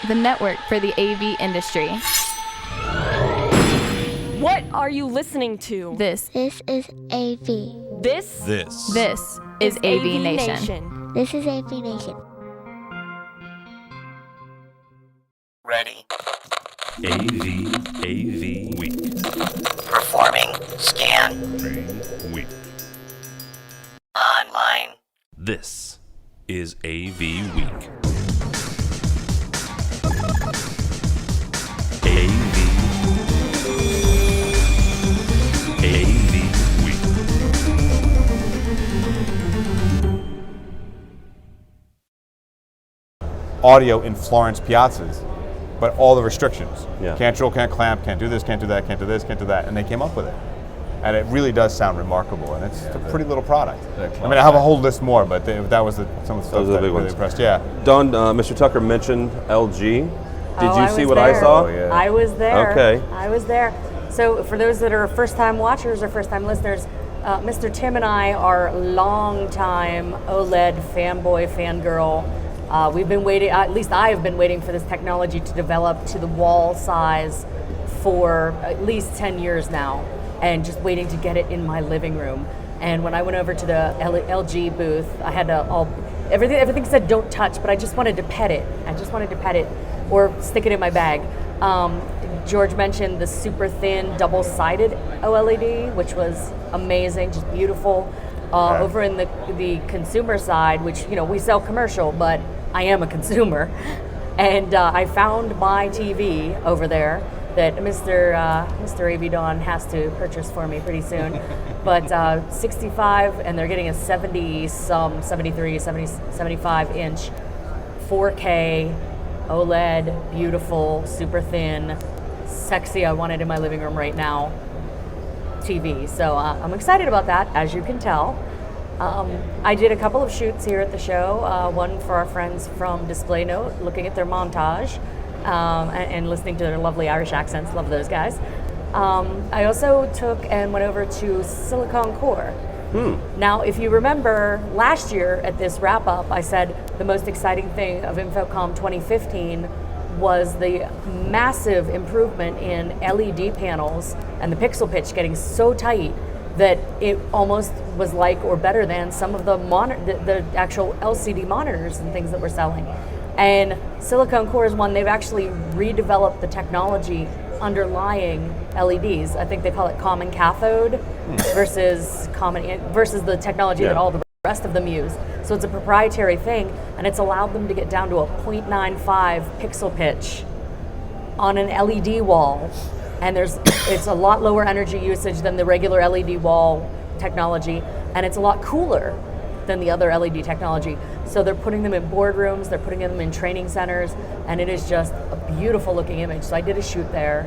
the network for the AV industry. What are you listening to? This is AV. This is AVNation. This is AVNation. Ready. AVWeek. Performing scan. Week. Online. This is AVWeek. AVWeek. Audio in Florence piazzas, but all the restrictions. Yeah. Can't drill, can't clamp, can't do this, can't do that, can't do this, can't do that, and they came up with it. And it really does sound remarkable, and it's a pretty little product. I mean, I have a whole list more, but that was some of the stuff that really impressed. Yeah. Don, Mr. Tucker mentioned LG. Did you see what there. I saw? Oh, yeah. I was there. Okay. I was there. So for those that are first-time watchers or first-time listeners, Mr. Tim and I are long-time OLED fanboy, fangirl. We've been waiting, at least I have been waiting for this technology to develop to the wall size for at least 10 years now, and just waiting to get it in my living room. And when I went over to the LG booth, I had everything said don't touch, but I just wanted to pet it. Or stick it in my bag. George mentioned the super thin double-sided OLED, which was amazing, just beautiful. Over in the consumer side, which we sell commercial, but I am a consumer, and I found my TV over there that Mr. AV Don has to purchase for me pretty soon. But 65, and they're getting a 73, 75 inch 4K OLED, beautiful, super thin, sexy. I want it in my living room right now. TV. So I'm excited about that, as you can tell. I did a couple of shoots here at the show, one for our friends from Display Note, looking at their montage and listening to their lovely Irish accents. Love those guys. I also took and went over to Silicon Core. Now, if you remember last year at this wrap-up, I said the most exciting thing of InfoComm 2015 was the massive improvement in LED panels and the pixel pitch getting so tight that it almost was like or better than some of the actual LCD monitors and things that we're selling. And Silicon Core is one, they've actually redeveloped the technology underlying LEDs. I think they call it common cathode versus the technology that all the rest of them use. So it's a proprietary thing, and it's allowed them to get down to a 0.95 pixel pitch on an LED wall. And it's a lot lower energy usage than the regular LED wall technology, and it's a lot cooler than the other LED technology. So they're putting them in boardrooms, they're putting them in training centers, and it is just a beautiful looking image. So I did a shoot there.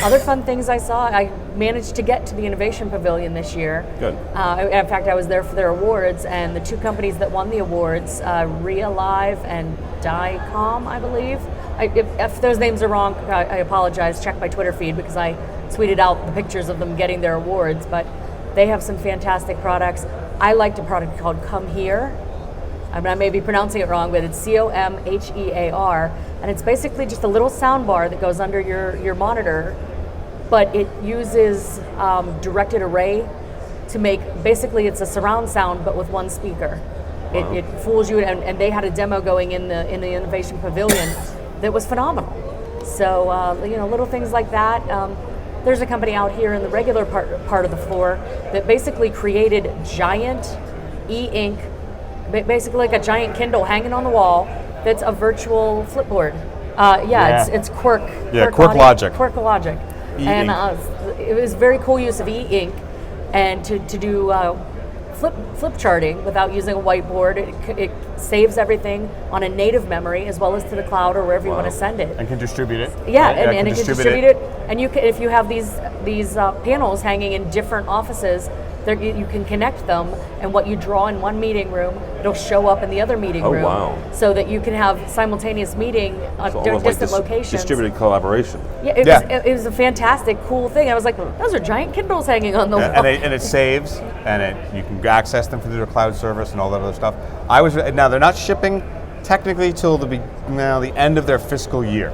Other fun things I saw, I managed to get to the Innovation Pavilion this year. Good. In fact, I was there for their awards, and the two companies that won the awards, Realive and DICOM, I believe. If those names are wrong, I apologize. Check my Twitter feed because I tweeted out the pictures of them getting their awards, but they have some fantastic products. I liked a product called Come Here. I mean, I may be pronouncing it wrong, but it's COMHEAR, and it's basically just a little sound bar that goes under your monitor, but it uses directed array to make, basically it's a surround sound, but with one speaker. Wow. It fools you, and they had a demo going in the Innovation Pavilion that was phenomenal. So, little things like that. There's a company out here in the regular part of the floor that basically created giant e-ink, basically like a giant Kindle hanging on the wall that's a virtual flipboard. It's Quirk. Yeah, Quirk Logic. Quirk Logic. E-ink. And it was very cool use of e-ink, and to do flip charting without using a whiteboard. It saves everything on a native memory as well as to the cloud or wherever you want to send it. And can distribute it. Yeah, right? and it can distribute it. And you can, if you have these panels hanging in different offices, you can connect them, and what you draw in one meeting room, it'll show up in the other meeting room. Wow. So that you can have simultaneous meeting on distant locations. Distributed collaboration. Yeah, it was a fantastic, cool thing. I was like, those are giant Kindles hanging on the wall. And it saves, and you can access them through their cloud service and all that other stuff. Now they're not shipping technically till the end of their fiscal year.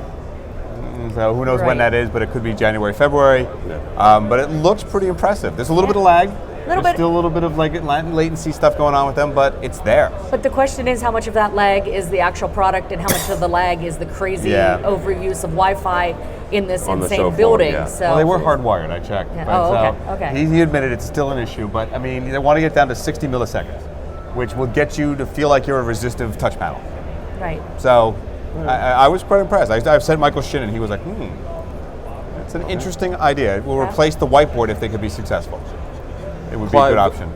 So who knows when that is, but it could be January, February. Yeah. But it looks pretty impressive. There's a little bit of lag. There's still a little bit of latency stuff going on with them, but it's there. But the question is, how much of that lag is the actual product, and how much of the lag is the crazy overuse of Wi-Fi in this insane building? So well, they were hardwired. I checked. Yeah. Okay. He admitted it's still an issue, but I mean, they want to get down to 60 milliseconds, which will get you to feel like you're a resistive touch panel. Right. So I was quite impressed. I've sent Michael Shinnon. He was like, it's an interesting idea. It will replace the whiteboard if they could be successful. It would be a good option.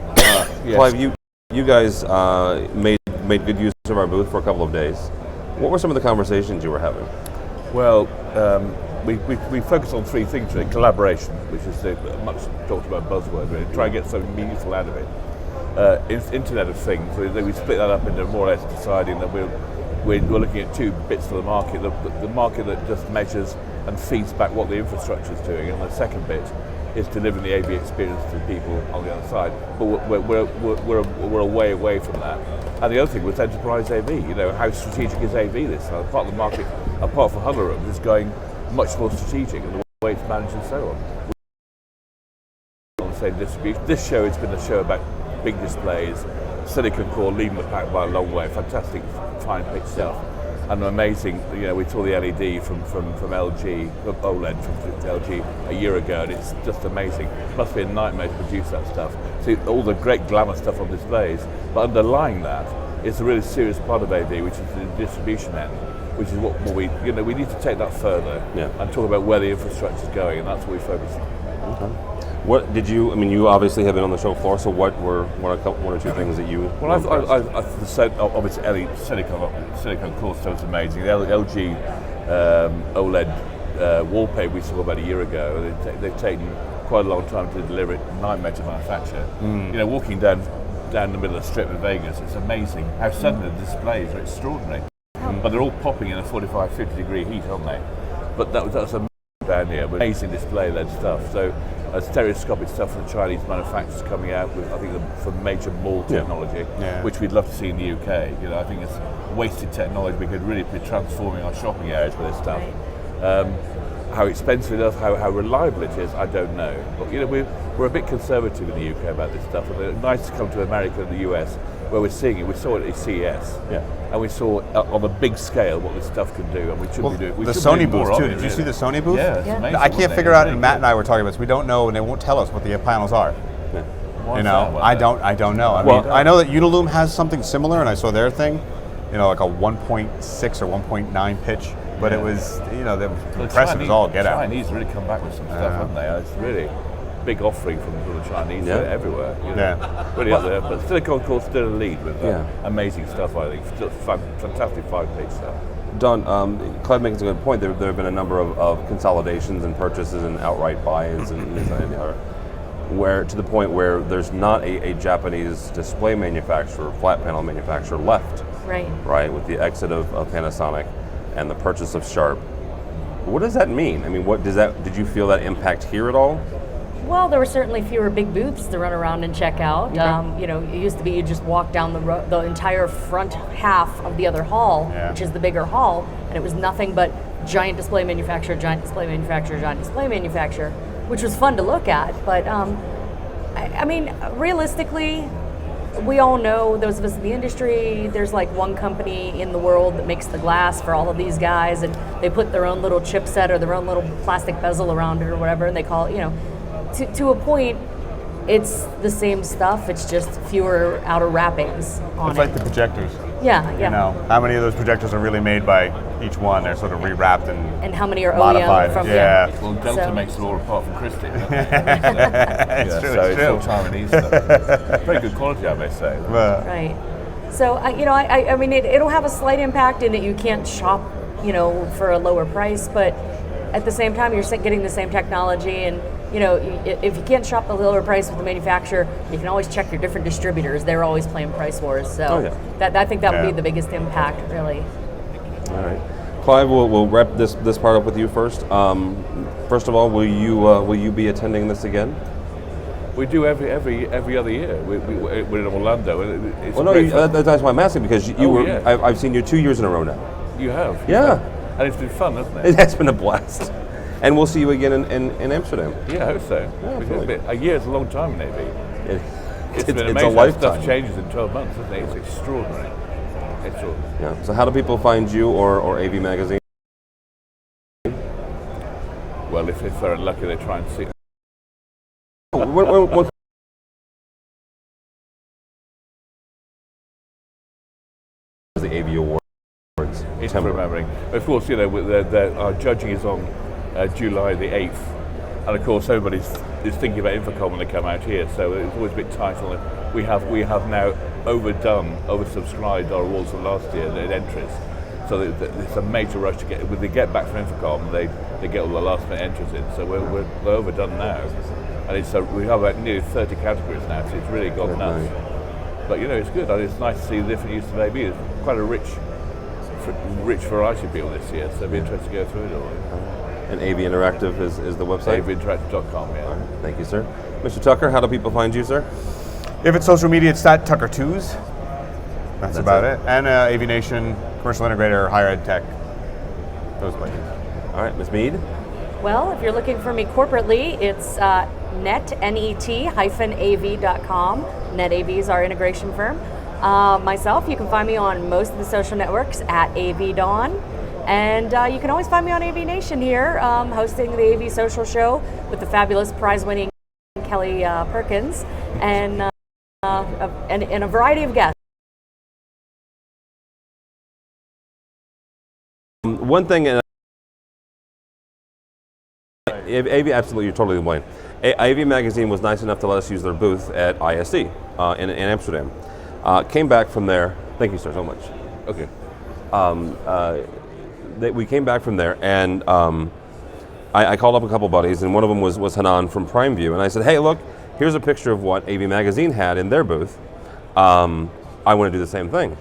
Yes. Clive, you guys made good use of our booth for a couple of days. What were some of the conversations you were having? Well, we focus on three things today. Collaboration, which is the much talked about buzzword, really. Try and get something meaningful out of it. Internet of Things, we split that up into more or less deciding that we're looking at two bits of the market. The market that just measures and feeds back what the infrastructure is doing, and the second bit is delivering the AV experience to people on the other side. But we're a way away from that. And the other thing was enterprise AV. How strategic is AV this time? Part of the market, apart from huddle rooms, is going much more strategic in the way it's managed and so on. On the same distribution. This show has been a show about big displays, silicon core leading the pack by a long way, fantastic fine pitch stuff. And amazing, we saw the LED from LG, OLED from LG a year ago, and it's just amazing. It must be a nightmare to produce that stuff. See all the great glamour stuff on displays, but underlying that is a really serious part of AV, which is the distribution end, which is what we need to take that further and talk about where the infrastructure is going, and that's what we focus on. Okay. What did you? I mean, you obviously have been on the show floor. So what were one or two things that you? Well, I've said obviously silicon core stuff is amazing. The LG OLED wallpaper we saw about a year ago. They've taken quite a long time to deliver it. Nightmare to manufacture. Walking down the middle of the strip in Vegas, it's amazing how sudden the displays are extraordinary. But they're all popping in a 45, 50 degree heat, aren't they? But that's amazing down here. Amazing display-led stuff. So. Stereoscopic stuff from the Chinese manufacturers coming out with, I think, some major mall technology, which we'd love to see in the UK. I think it's wasted technology. We could really be transforming our shopping areas with this stuff. How expensive it is, how reliable it is, I don't know. But we're a bit conservative in the UK about this stuff. And it's nice to come to America and the US, where we're seeing it. We saw it at CES, and we saw on a big scale what this stuff can do, and we should be doing. The Sony booth too. Did you see the Sony booth? Yeah, it's amazing. I can't figure out. And Matt and I were talking about this. We don't know, and they won't tell us what the panels are. I don't know. I know that Uniloom has something similar, and I saw their thing. Like a 1.6 or 1.9 pitch. But it was, the impressive as all get out. The Chinese really come back with some stuff, haven't they? It's really big offering from the Chinese everywhere. Really up there. But Silicon Core's still a lead with amazing stuff, I think. Still fantastic 5-pitch stuff. Don, Clive makes a good point. There have been a number of consolidations and purchases and outright buys, where to the point where there's not a Japanese display manufacturer, flat panel manufacturer left. Right, with the exit of Panasonic and the purchase of Sharp. What does that mean? I mean, did you feel that impact here at all? Well, there were certainly fewer big booths to run around and check out. It used to be you just walk down the entire front half of the other hall, which is the bigger hall, and it was nothing but giant display manufacturer, giant display manufacturer, giant display manufacturer, which was fun to look at. But I mean, realistically, we all know, those of us in the industry, there's like one company in the world that makes the glass for all of these guys, and they put their own little chipset or their own little plastic bezel around it or whatever, and they call it, to a point, it's the same stuff, it's just fewer outer wrappings on it. It's like the projectors. Yeah. How many of those projectors are really made by each one? They're sort of rewrapped and how many are modified. OEM from Well, Delta makes it all apart from Christie. It's true. It's all Chinese stuff. Very good quality, I may say. Right. So I mean, it'll have a slight impact in that you can't shop, for a lower price, but at the same time, you're getting the same technology, and if you can't shop the lower price with the manufacturer, you can always check your different distributors. They're always playing price wars. So I think that would be the biggest impact, really. All right, Clive, we'll wrap this part up with you first. First of all, will you be attending this again? We do every other year. We're in Orlando. And it's Well, no, great fun. that's why I'm asking, because you Oh, were. yeah. I've seen you 2 years in a row now. You have. Yeah. And it's been fun, hasn't it? It has been a blast. And we'll see you again in Amsterdam. Yeah, I hope so. Yeah, Because absolutely. a year is a long time in AV. It's been it's amazing a how lifetime. stuff changes in 12 months, isn't it? It's extraordinary. Extraordinary. Yeah. So how do people find you or AV Magazine? Well, if they're unlucky, they try and see. What the AV Awards? It's remembering. Of course, you know, our judging is on July the 8th. And of course, everybody is thinking about InfoComm when they come out here, so it's always a bit tight on it. We have now oversubscribed our awards from last year at entries. So it's a major rush to get. When they get back from InfoComm, they get all the last minute entries in. So we're overdone now, and we have about nearly 30 categories now. So it's really gone nuts. But you know, it's good. And it's nice to see the different use of AV. It's quite a rich variety of people this year. So it'll be interesting to go through it all. And AV Interactive is the website? AVinteractive.com, yeah. All right, thank you, sir. Mr. Tucker, how do people find you, sir? If it's social media, it's that Tucker2s. That's about it. And AVNation, commercial integrator, higher ed tech. Those places. All right, Ms. Mead. Well, if you're looking for me corporately, it's net-av.com. NetAV is our integration firm. Myself, you can find me on most of the social networks at AVDawn. And you can always find me on AVNation here, hosting the AV Social Show with the fabulous prize-winning Kelly Perkins and a variety of guests. One thing, AV, absolutely, you're totally blind. AV Magazine was nice enough to let us use their booth at ISE in Amsterdam. Came back from there. Thank you, sir, so much. Okay. We came back from there, and I called up a couple buddies, and one of them was Hanan from PrimeView, and I said, hey, look, here's a picture of what AV Magazine had in their booth. I want to do the same thing.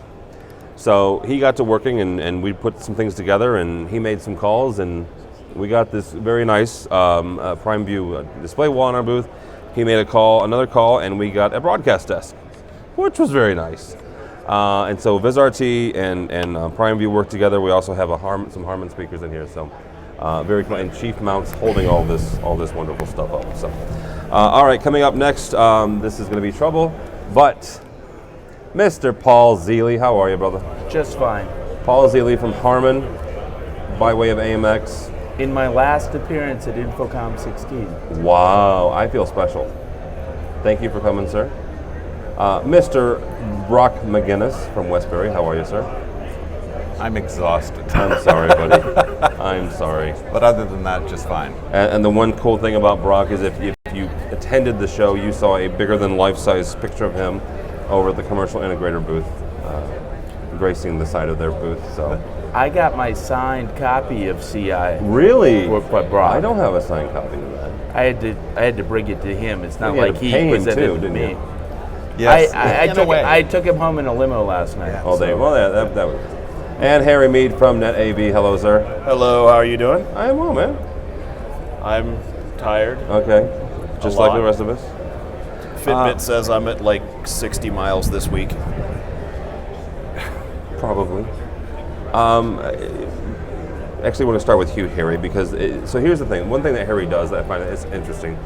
So he got to working, and we put some things together, and he made some calls, and we got this very nice PrimeView display wall in our booth. He made another call, and we got a broadcast desk, which was very nice. And so VizRT and PrimeView work together. We also have some Harman speakers in here, so very cool. And Chief Mounts holding all this wonderful stuff up. So, all right, coming up next, this is going to be trouble, but Mr. Paul Zealy, how are you, brother? Just fine. Paul Zealy from Harman, by way of AMX. In my last appearance at InfoComm 16. Wow, I feel special. Thank you for coming, sir. Mr. Brock McGinnis from Westbury, how are you, sir? I'm exhausted. I'm sorry, buddy. I'm sorry. But other than that, just fine. And the one cool thing about Brock is if you attended the show, you saw a bigger than life-size picture of him over at the commercial integrator booth, gracing the side of their booth. So I got my signed copy of CI. Really? For Brock. I don't have a signed copy of that. I had to bring it to him. It's not You had like to he pay him presented too, it to didn't me. you? Yes, I took him home in a limo last night. Yeah. Oh, they well, yeah, that was. And Harry Mead from NetAV. Hello, sir. Hello, how are you doing? I am well, man. I'm tired. Okay. Just like lot. the rest of us. Fitbit says I'm at like 60 miles this week. Probably. Actually, I want to start with you, Harry, because so here's the thing. One thing that Harry does that I find is interesting.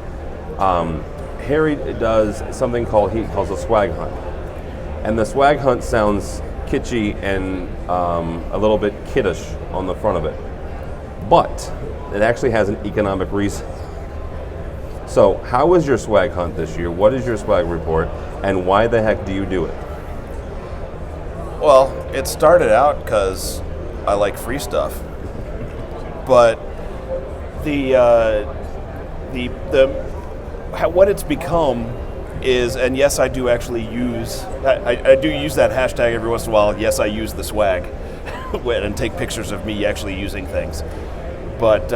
Harry does something he calls a swag hunt, and the swag hunt sounds kitschy and a little bit kiddish on the front of it, but it actually has an economic reason. So, how was your swag hunt this year? What is your swag report, and why the heck do you do it? Well, it started out because I like free stuff, but what it's become is, and yes, I do actually use I do use that hashtag every once in a while. Yes, I use the swag and take pictures of me actually using things, but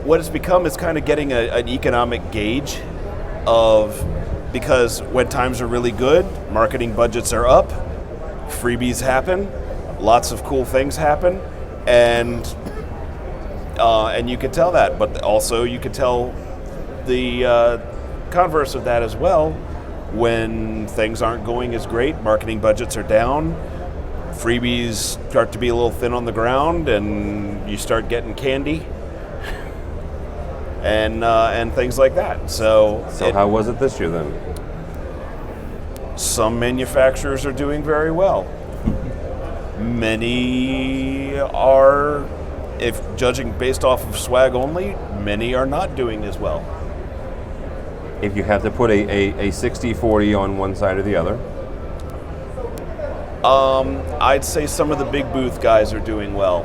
what it's become is kind of getting an economic gauge of, because when times are really good, marketing budgets are up, freebies happen, lots of cool things happen, and you can tell that, but also you can tell the converse of that as well, when things aren't going as great, marketing budgets are down, freebies start to be a little thin on the ground, and you start getting candy and things like that. So how was it this year then? Some manufacturers are doing very well. Many are, if judging based off of swag only, many are not doing as well. If you have to put a 60-40 on one side or the other? I'd say some of the big booth guys are doing well,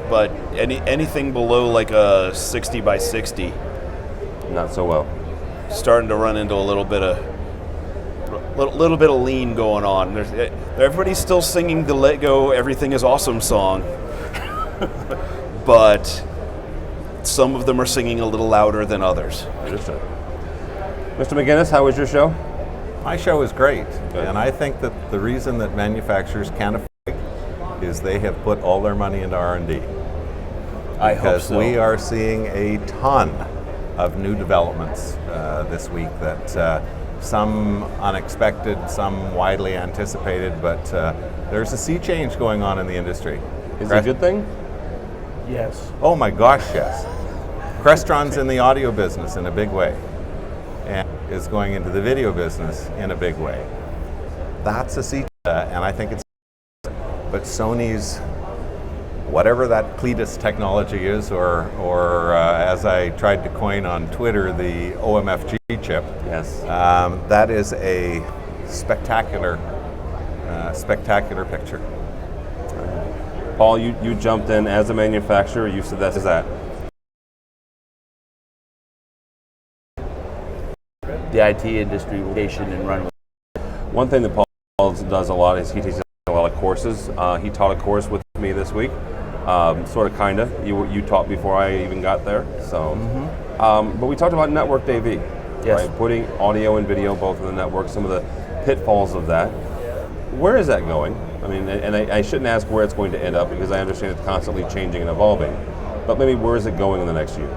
but anything below like a 60 by 60, not so well. Starting to run into a little bit of lean going on. Everybody's still singing the "Let Go, Everything Is Awesome" song, but some of them are singing a little louder than others. Understood. Mr. McGinnis, how was your show? My show is great, and I think that the reason that manufacturers can't afford is they have put all their money into R&D. I hope so. Because we are seeing a ton of new developments this week that some unexpected, some widely anticipated, but there's a sea change going on in the industry. Is it a good thing? Yes. Oh my gosh, yes. Crestron's in the audio business in a big way, and is going into the video business in a big way. That's a sea change, and I think it's. But Sony's, whatever that Cletus technology is, or as I tried to coin on Twitter, the OMFG chip. Yes. That is a spectacular picture. Paul, you jumped in as a manufacturer. You said that is that. The IT industry will station and run with. One thing that Paul does a lot is he teaches a lot of courses. He taught a course with me this week. Sort of, kind of. You taught before I even got there. So, but we talked about networked AV. Yes. Right? Putting audio and video both in the network. Some of the pitfalls of that. Where is that going? I mean, and I shouldn't ask where it's going to end up because I understand it's constantly changing and evolving. But maybe where is it going in the next year?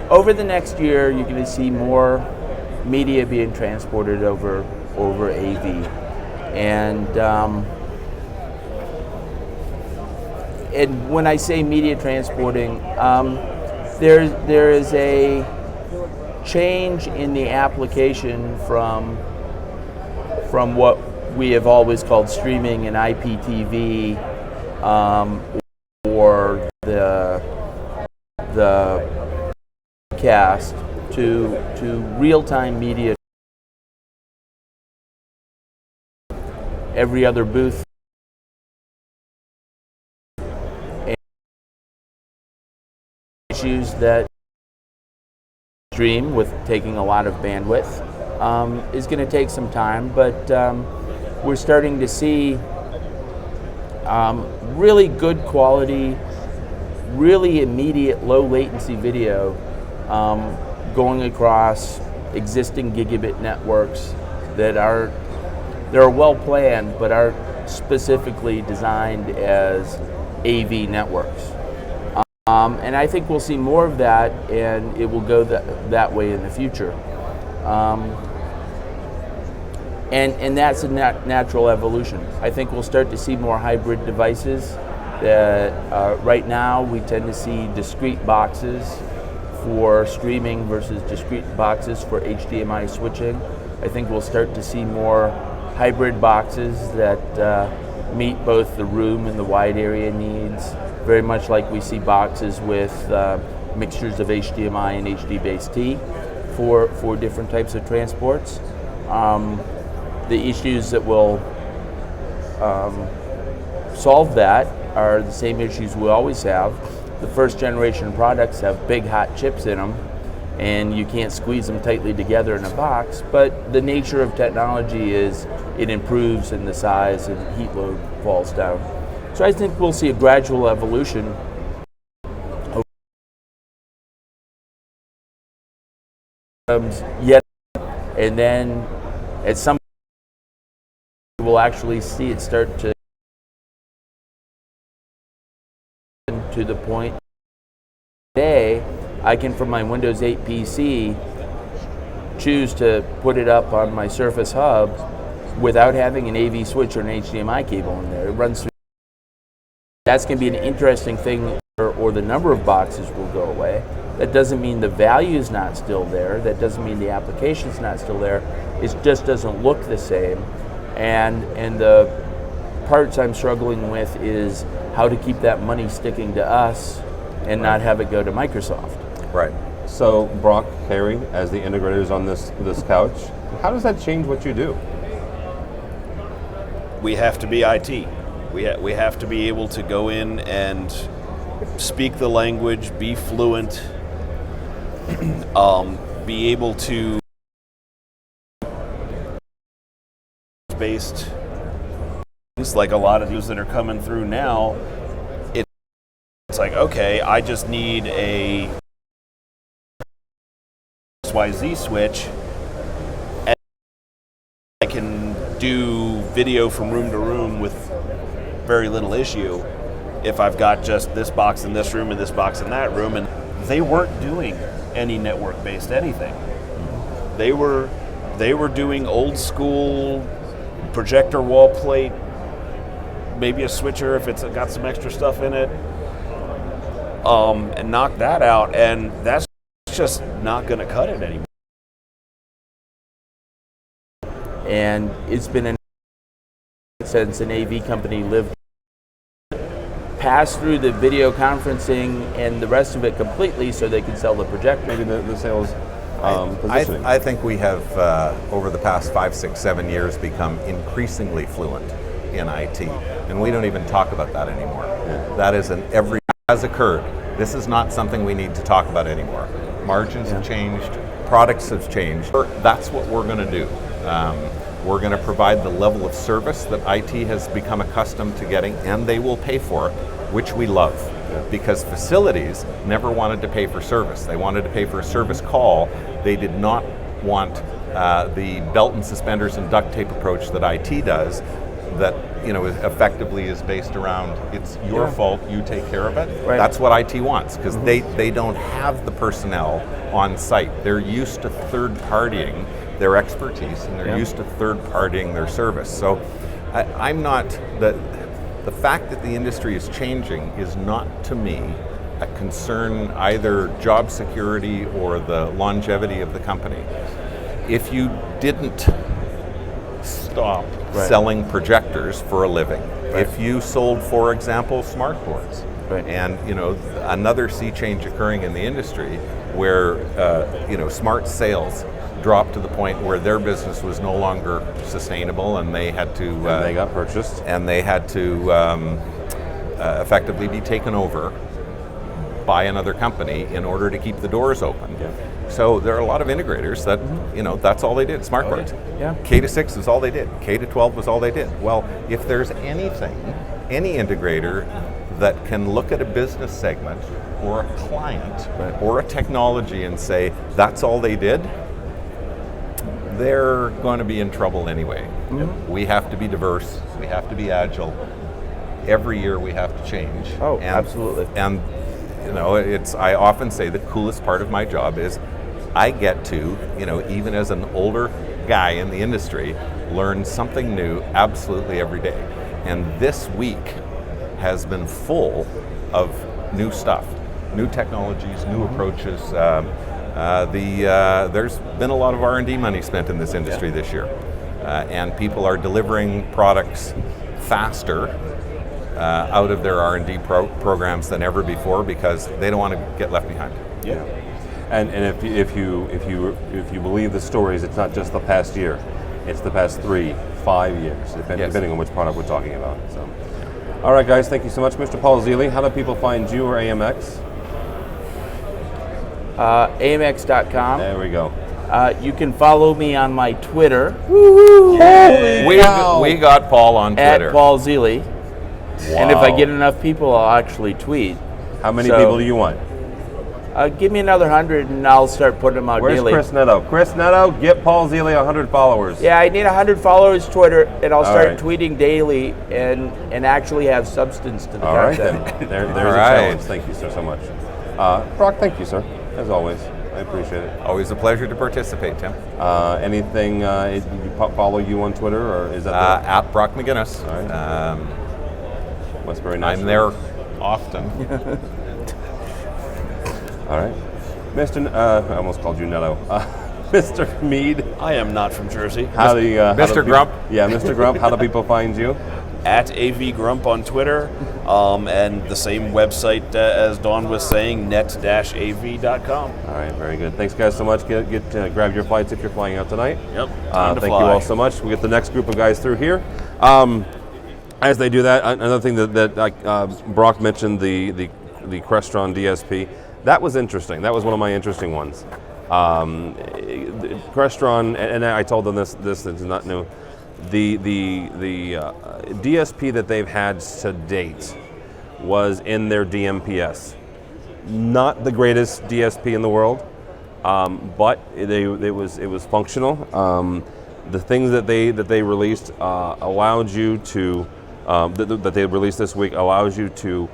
Over the next year, you're going to see more media being transported over AV, and when I say media transporting, there is a change in the application from what we have always called streaming and IPTV, or the cast to real-time media. Every other booth issues that stream with taking a lot of bandwidth is going to take some time, but we're starting to see really good quality, really immediate low latency video going across existing gigabit networks that are well planned but are specifically designed as AV networks. And I think we'll see more of that, and it will go that way in the future. And that's a natural evolution. I think we'll start to see more hybrid devices. That right now we tend to see discrete boxes for streaming versus discrete boxes for HDMI switching. I think we'll start to see more hybrid boxes that meet both the room and the wide area needs, very much like we see boxes with mixtures of HDMI and HD-based-T for different types of transports. The issues that will solve that are the same issues we always have. The first generation products have big hot chips in them, and you can't squeeze them tightly together in a box, but the nature of technology is it improves and the size and heat load falls down. So I think we'll see a gradual evolution yet, and then at some point we'll actually see it start to the point today I can, from my Windows 8 PC, choose to put it up on my Surface Hub without having an AV switch or an HDMI cable in there. It runs through. That's going to be an interesting thing, or the number of boxes will go away. That doesn't mean the value is not still there. That doesn't mean the application is not still there. It just doesn't look the same. And the parts I'm struggling with is how to keep that money sticking to us and not have it go to Microsoft. Right. So Brock, Carrie, as the integrators on this couch, how does that change what you do? We have to be IT. We have to be able to go in and speak the language, be fluent, be able to based things like a lot of these that are coming through now. It's like, okay, I just need a XYZ switch, and I can do video from room to room with very little issue if I've got just this box in this room and this box in that room. And they weren't doing any network-based anything. They were doing old school projector wall plate, maybe a switcher if it's got some extra stuff in it, and knock that out, and that's just not going to cut it anymore. And it's been since an AV company lived, pass through the video conferencing and the rest of it completely so they can sell the projector. Maybe the sales positioning. I think we have, over the past 5, 6, 7 years, become increasingly fluent in IT. And we don't even talk about that anymore. Yeah. That is has occurred. This is not something we need to talk about anymore. Margins have changed, products have changed. That's what we're going to do. We're going to provide the level of service that IT has become accustomed to getting, and they will pay for it, which we love. Because facilities never wanted to pay for service. They wanted to pay for a service call. They did not want the belt and suspenders and duct tape approach that IT does, that effectively is based around it's your fault, you take care of it. Right. That's what IT wants, because they don't have the personnel on site. They're used to third partying their expertise, and they're used to third partying their service. So I'm not, the fact that the industry is changing is not, to me, a concern either job security or the longevity of the company. If you didn't stop selling projectors for a living, if you sold, for example, smart boards, and another sea change occurring in the industry where smart sales dropped to the point where their business was no longer sustainable, and they had to and they got purchased, and they had to effectively be taken over by another company in order to keep the doors open. So there are a lot of integrators that that's all they did. Smart boards. K-6 is all they did. K-12 was all they did. Well, if there's anything, any integrator that can look at a business segment or a client or a technology and say that's all they did, they're going to be in trouble anyway. We have to be diverse. We have to be agile. Every year we have to change. Absolutely. And I often say the coolest part of my job is I get to, even as an older guy in the industry, learn something new absolutely every day. And this week has been full of new stuff, new technologies, new approaches. There's been a lot of R&D money spent in this industry this year, and people are delivering products faster out of their R&D programs than ever before, because they don't want to get left behind. Yeah, and if you believe the stories, it's not just the past year; it's the past 3, 5 years, depending on which product we're talking about. So, all right, guys, thank you so much, Mr. Paul Zealy. How do people find you or AMX? AMX.com. There we go. You can follow me on my Twitter. We got Paul on Twitter. At Paul Zealy. And if I get enough people, I'll actually tweet. How many people do you want? Give me another 100 and I'll start putting them out daily. Where's Chris Netto? Chris Netto, get Paul Zealy 100 followers. Yeah, I need 100 followers Twitter, and I'll start tweeting daily and actually have substance to the content. All right, then. There's a challenge. Thank you, sir, so much. Brock, thank you, sir. as always. I appreciate it. Always a pleasure to participate, Tim. Anything, follow you on Twitter, or is that at Brock McGinnis. All right. Westbury National. I'm there often. All right. Mr. I almost called you Netto. Mr. Mead. I am not from Jersey. Mr. Grump. Yeah, Mr. Grump. How do people find you? At AVGrump on Twitter, and the same website as Dawn was saying, net-av.com. All right, very good. Thanks, guys, so much. Grab your flights if you're flying out tonight. Yep. Thank you all so much. We get the next group of guys through here. As they do that, another thing that Brock mentioned, the Crestron DSP. That was interesting. That was one of my interesting ones. Crestron, and I told them this is not new. The DSP that they've had to date was in their DMPS. Not the greatest DSP in the world, but it was functional. The things that they released allowed you to that they released this week allows you to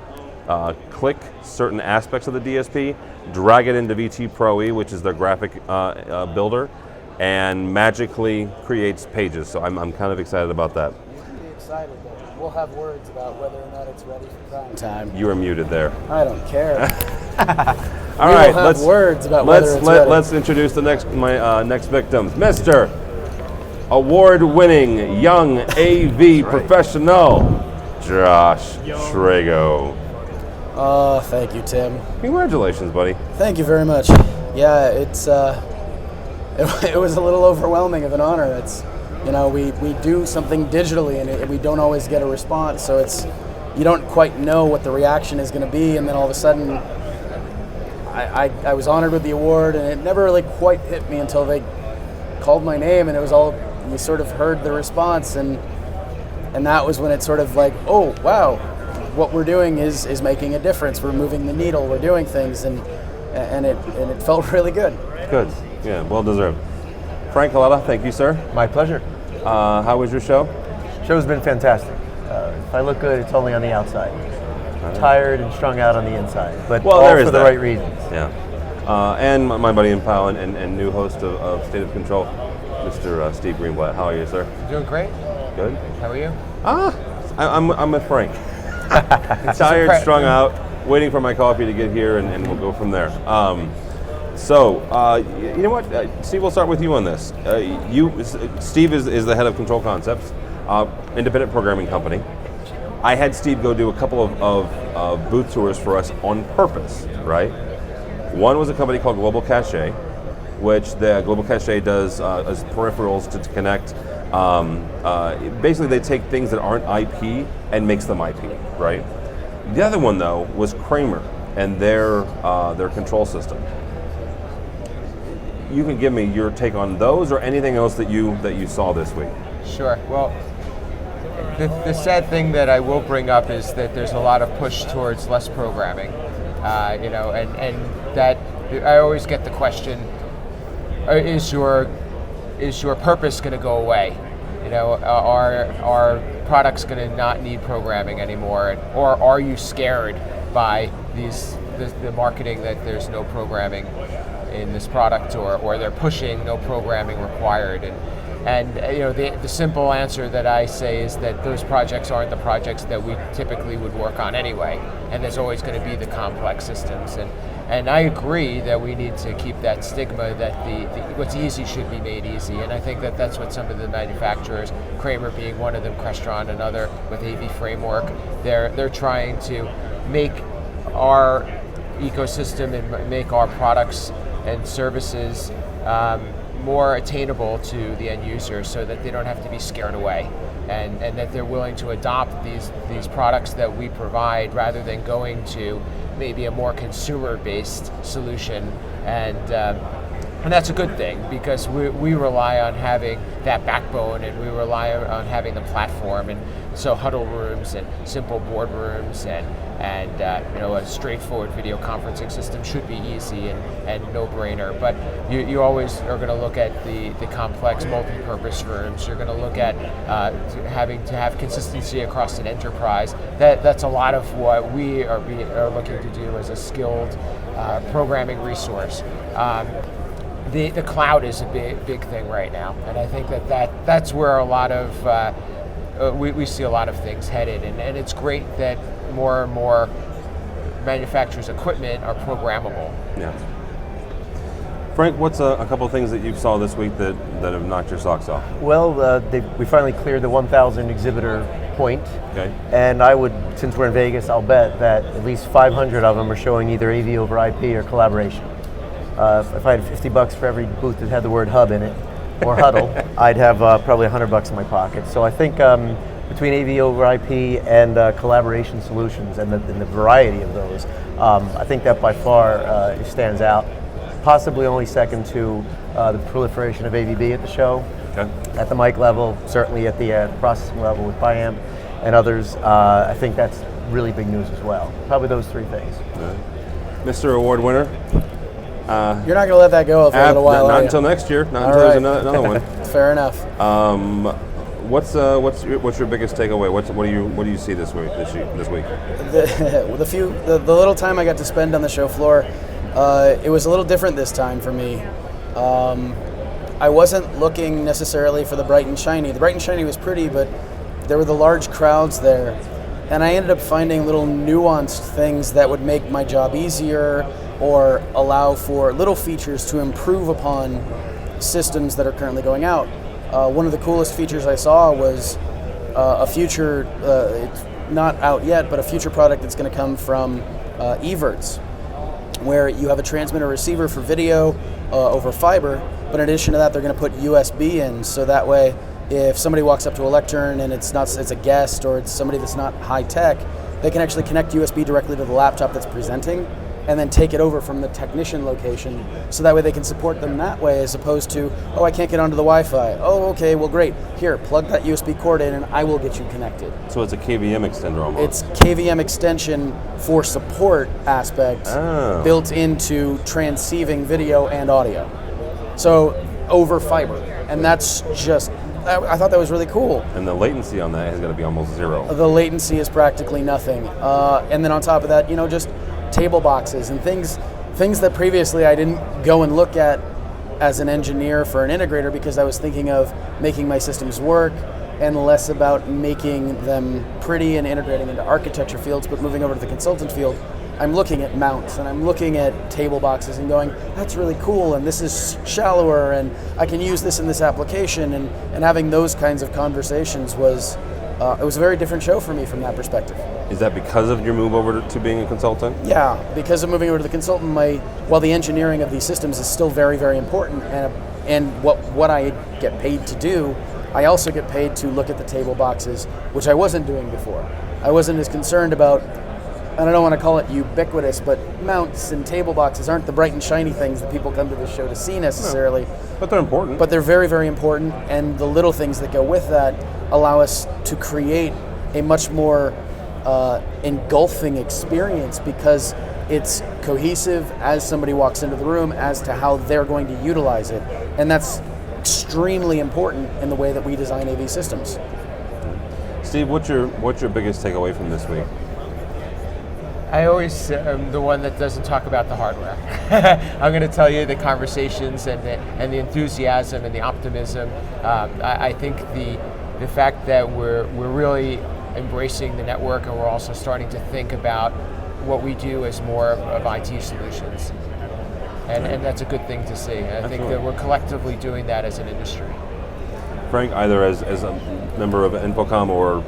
click certain aspects of the DSP, drag it into VT Pro E, which is their graphic builder, and magically creates pages. So I'm kind of excited about that. Be excited, but we'll have words about whether or not it's ready for prime time. You are muted there. I don't care. All right, we'll have words about whether it's ready. Let's introduce the next victims. Mr. Award-winning young AV professional, Josh Schrago. Oh, thank you, Tim. Congratulations, buddy. Thank you very much. Yeah, it's it was a little overwhelming of an honor. It's, we do something digitally and we don't always get a response, so you don't quite know what the reaction is going to be, and then all of a sudden I was honored with the award, and it never really quite hit me until they called my name, and it was all, you sort of heard the response, and that was when it sort of like, oh wow, what we're doing is making a difference. We're moving the needle. We're doing things, and it felt really good. Good. Yeah, well deserved. Frank Coletta, thank you, sir. My pleasure. How was your show? Show's been fantastic. If I look good, it's only on the outside. Tired and strung out on the inside, but all for the right reasons. Yeah. And my buddy and pal and new host of State of Control, Mr. Steve Greenblatt. How are you, sir? Doing great. Good. How are you? I'm with Frank. Tired, strung out, waiting for my coffee to get here, and we'll go from there. You know what, Steve, we'll start with you on this. Steve is the head of Control Concepts, independent programming company. I had Steve go do a couple of booth tours for us on purpose, right? One was a company called Global Cache, which the Global Cache does as peripherals to connect. Basically, they take things that aren't IP and makes them IP, right? The other one, though, was Kramer and their control system. You can give me your take on those or anything else that you saw this week. Sure. Well, the sad thing that I will bring up is that there's a lot of push towards less programming, and that I always get the question: is your purpose going to go away? Are products going to not need programming anymore, or are you scared by the marketing that there's no programming in this product, or they're pushing no programming required? And the simple answer that I say is that those projects aren't the projects that we typically would work on anyway, and there's always going to be the complex systems. And I agree that we need to keep that stigma that what's easy should be made easy, and I think that that's what some of the manufacturers, Kramer being one of them, Crestron another, with AV Framework, they're trying to make our ecosystem and make our products and services more attainable to the end user, so that they don't have to be scared away, and that they're willing to adopt these products that we provide rather than going to maybe a more consumer-based solution. And And that's a good thing because we rely on having that backbone, and we rely on having the platform, and so huddle rooms and simple boardrooms and a straightforward video conferencing system should be easy and no-brainer. But you always are going to look at the complex multi-purpose rooms. You're going to look at having to have consistency across an enterprise. That's a lot of what we are looking to do as a skilled programming resource. The cloud is a big thing right now, and I think that's where a lot of we see a lot of things headed, and it's great that more and more manufacturers' equipment are programmable. Yeah. Frank, what's a couple of things that you saw this week that have knocked your socks off? Well, we finally cleared the 1,000 exhibitor point. Okay. And I would, since we're in Vegas, I'll bet that at least 500 of them are showing either AV over IP or collaboration. If I had $50 for every booth that had the word hub in it, or huddle, I'd have probably $100 in my pocket. So I think between AV over IP and collaboration solutions and the variety of those, I think that by far stands out. Possibly only second to the proliferation of AVB at the show. Okay. At the mic level, certainly at the processing level with Biamp and others. I think that's really big news as well. Probably those three things. Mr. Award winner. You're not going to let that go for a little while, Not until next year. Not until there's another one. Fair enough. What's your biggest takeaway? What do you see this week? The little time I got to spend on the show floor, it was a little different this time for me. I wasn't looking necessarily for the bright and shiny. The bright and shiny was pretty, but there were the large crowds there, and I ended up finding little nuanced things that would make my job easier or allow for little features to improve upon systems that are currently going out. One of the coolest features I saw was a future, it's not out yet, but a future product that's going to come from Evertz, where you have a transmitter receiver for video over fiber, but in addition to that, they're going to put USB in, so that way, if somebody walks up to a lectern and it's a guest or it's somebody that's not high tech, they can actually connect USB directly to the laptop that's presenting, and then take it over from the technician location, so that way they can support them that way, as opposed to, oh, I can't get onto the Wi-Fi. Oh, okay, well, great. Here, plug that USB cord in, and I will get you connected. So it's a KVM extender almost. It's KVM extension for support aspect built into transceiving video and audio. So over fiber, and that's just, I thought that was really cool. And the latency on that is going to be almost zero. The latency is practically nothing. And then on top of that, just table boxes and things that previously I didn't go and look at as an engineer for an integrator, because I was thinking of making my systems work and less about making them pretty and integrating into architecture fields. But moving over to the consultant field, I'm looking at mounts and I'm looking at table boxes and going, that's really cool, and this is shallower, and I can use this in this application, and having those kinds of conversations was it was a very different show for me from that perspective. Is that because of your move over to being a consultant? Yeah, because of moving over to the consultant, while the engineering of these systems is still very, very important, and what I get paid to do, I also get paid to look at the table boxes, which I wasn't doing before. I wasn't as concerned about, and I don't want to call it ubiquitous, but mounts and table boxes aren't the bright and shiny things that people come to the show to see necessarily. No, but they're important. But they're very, very important, and the little things that go with that allow us to create a much more engulfing experience, because it's cohesive as somebody walks into the room as to how they're going to utilize it. And that's extremely important in the way that we design AV systems. Steve, what's your biggest takeaway from this week? I always am the one that doesn't talk about the hardware. I'm going to tell you the conversations and the enthusiasm and the optimism. I think the fact that we're really embracing the network, and we're also starting to think about what we do as more of IT solutions. And that's a good thing to see. I think that we're collectively doing that as an industry. Frank, either as a member of InfoComm or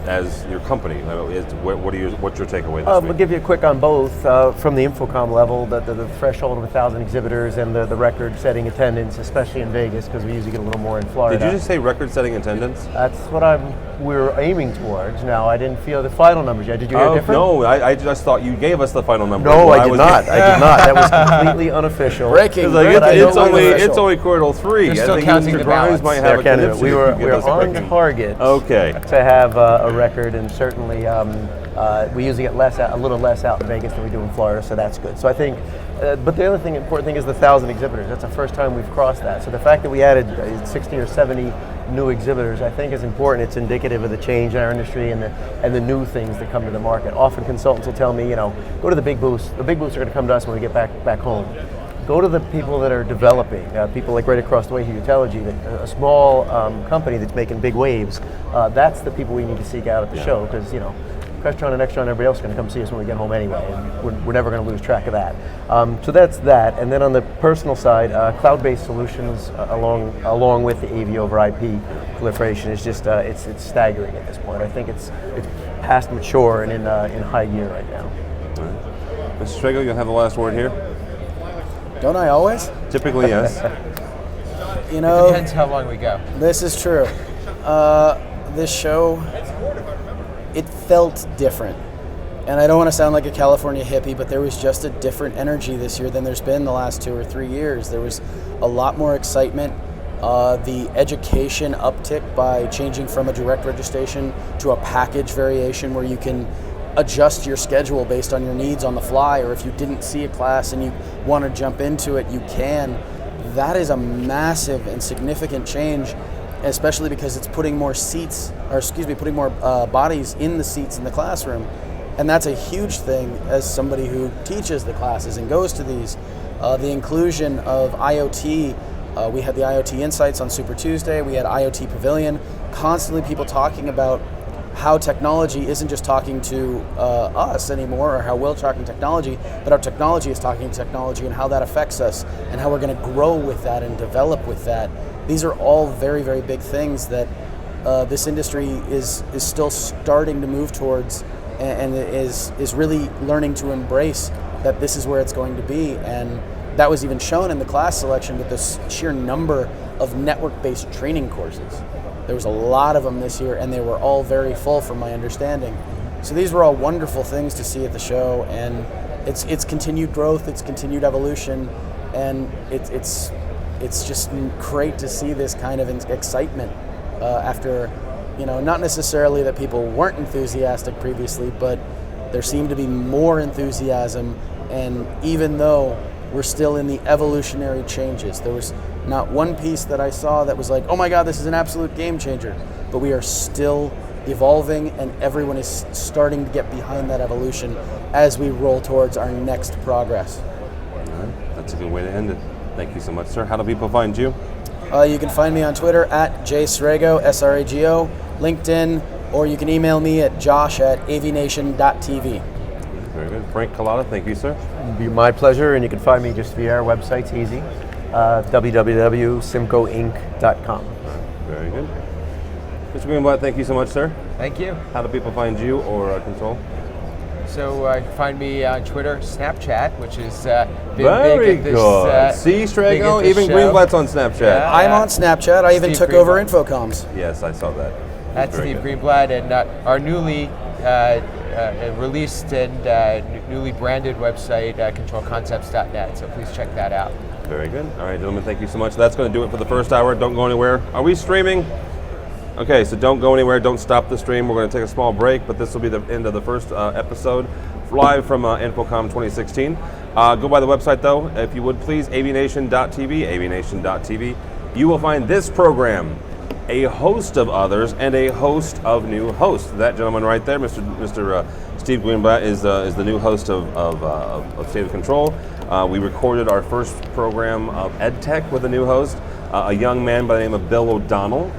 as your company? What's your takeaway this I'll week? give you a quick on both. From the InfoComm level, the threshold of 1,000 exhibitors and the record-setting attendance, especially in Vegas, because we usually get a little more in Florida. Did you just say record-setting attendance? That's what we're aiming towards. Now, I didn't feel the final numbers yet. Did you hear different? No, I just thought you gave us the final number. No, I did not. I did not. That was completely unofficial. Breaking. It's only quarter 3. You're still I think counting Mr. the Grimes ballots. might have a conniption. We were on breaking. target. Okay. To have a record, and certainly we usually get a little less out in Vegas than we do in Florida, so that's good. So I think, but the other important thing is the 1,000 exhibitors. That's the first time we've crossed that. So the fact that we added 60 or 70 new exhibitors, I think, is important. It's indicative of the change in our industry and the new things that come to the market. Often consultants will tell me, go to the big booths. The big booths are going to come to us when we get back home. Go to the people that are developing, people like right across the way here, Utelligy, a small company that's making big waves. That's the people we need to seek out at the show, because Crestron and Extron and everybody else is going to come see us when we get home anyway, and we're never going to lose track of that. So that's that. And then on the personal side, cloud-based solutions along with the AV over IP proliferation is just it's staggering at this point. I think it's past mature and in high gear right now. All right. Mr. Strego, you'll have the last word here. Don't I always? Typically, yes. It depends how long we go. This is true. This show, it felt different. And I don't want to sound like a California hippie, but there was just a different energy this year than there's been the last 2 or 3 years. There was a lot more excitement. The education uptick by changing from a direct registration to a package variation where you can adjust your schedule based on your needs on the fly, or if you didn't see a class and you want to jump into it, you can. That is a massive and significant change, especially because it's putting more bodies in the seats in the classroom. And that's a huge thing as somebody who teaches the classes and goes to these. The inclusion of IoT, we had the IoT Insights on Super Tuesday, we had IoT Pavilion, constantly people talking about how technology isn't just talking to us anymore, or how we're talking technology, but our technology is talking to technology and how that affects us and how we're going to grow with that and develop with that. These are all very, very big things that this industry is still starting to move towards and is really learning to embrace that this is where it's going to be. And that was even shown in the class selection with this sheer number of network-based training courses. There was a lot of them this year, and they were all very full from my understanding. So these were all wonderful things to see at the show, and it's continued growth, it's continued evolution, and it's just great to see this kind of excitement after, not necessarily that people weren't enthusiastic previously, but there seemed to be more enthusiasm, and even though we're still in the evolutionary changes, there was not one piece that I saw that was like, oh my God, this is an absolute game changer. But we are still evolving, and everyone is starting to get behind that evolution as we roll towards our next progress. All right. That's a good way to end it. Thank you so much, sir. How do people find you? You can find me on Twitter at JSrago, SRAGO, LinkedIn, or you can email me at josh@avnation.tv. Very good. Frank Collada, thank you, sir. It'd be my pleasure, and you can find me just via our website. It's easy. www.simcoinc.com. Very good. Mr. Greenblatt, thank you so much, sir. Thank you. How do people find you or Control? So find me on Twitter, Snapchat, which is been very big at this, good. See, Strego, even Greenblatt's on Snapchat. Yeah, I'm on Snapchat. I even Steve took over Greenblatt. InfoComms. Yes, I saw that. That's Very Steve good. Greenblatt, and our newly released and newly branded website, controlconcepts.net. So please check that out. Very good. All right, gentlemen, thank you so much. That's going to do it for the first hour. Don't go anywhere. Are we streaming? Okay, so don't go anywhere. Don't stop the stream. We're going to take a small break, but this will be the end of the first episode, live from InfoComm 2016. Go by the website, though, if you would please, avnation.tv, avnation.tv. You will find this program, a host of others, and a host of new hosts. That gentleman right there, Mr. Steve Greenblatt, is the new host of State of Control. We recorded our first program of EdTech with a new host. A young man by the name of Bill O'Donnell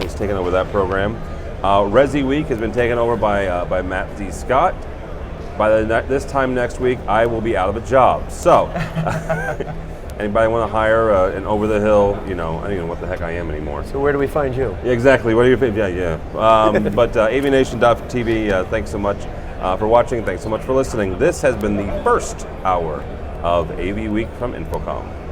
is taking over that program. Resi Week has been taken over by Matt D. Scott. By this time next week, I will be out of a job. So, Anybody want to hire an over the hill? I don't even know what the heck I am anymore. So where do we find you? Yeah, exactly. What do you think? Yeah. But AVNation.tv. Thanks so much for watching. Thanks so much for listening. This has been the first hour of AV Week from InfoComm.